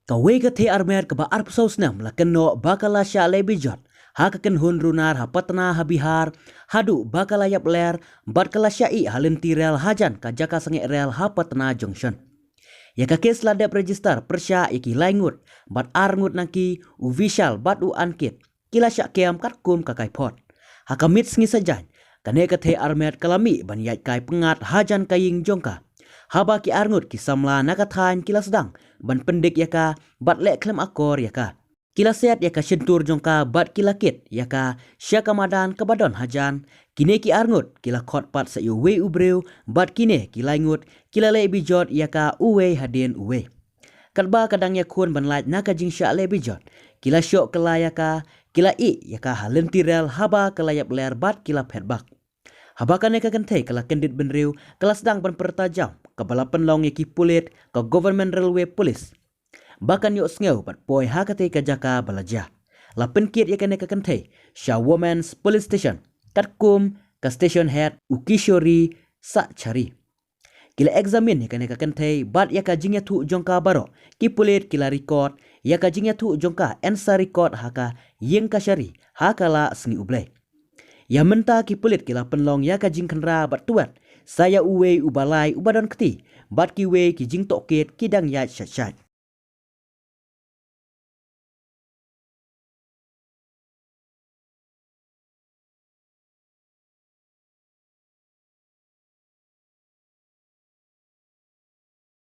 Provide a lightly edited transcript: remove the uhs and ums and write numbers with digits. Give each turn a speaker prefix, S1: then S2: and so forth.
S1: Kawe ka the armer ka ba arp sausnam la kenno bakala sha lebijot. Ha ka ken hun runar ha patna ha bihar hadu bakala yap ler bat kala syai halenti rel hajan ka jaka sange rel ha patna junction. Ya ka kes ladap register persya iki laingut bat arngut naki u vishal bat u ankit kila sya keam kat kum ka kai pot. Ha kamit sngi sajan kane ka the armer kalami ban yai kai pengat hajan kaying jongka. Haba ki arngut ki samla nakathain kila sedang ban pendik yaka bat lek klem akor yaka. Kila set yaka syentur jongka bat kila kit yaka syaka madan kabadon hajan. Kine ki arngut kila kot pat sa uwe ubreu bat kine kila ingut kila le bijot yaka uwe hadin uwe. Kadba kadang yakun ban lait naka jing syak le bijot. Kila syok kala yaka kila i yaka halenti rel haba kelayap ler bat kila petbak. Habakan ka kentay kala kendit benriu kala sedang ban pertajam kepala penlong yaki pulit ke government railway police. Bahkan yuk sngeu pat poi hakate ka jaka balaja. La penkit yakan ka kentay Sha Women's Police Station katkum ka station head Ukishori sa cari. Kila examine yakan ka kentay bat yaka jingya tu jongka baro ki pulit kila record yaka jingya tu jongka ensa record haka yeng kasyari hakala sengi ublay. Ya menta ki pulit kila penlong ya ka jing kenra bat tuat. Saya uwe ubalai ubadon keti. Bat ki we ki jing toket kidang ya syat-syat.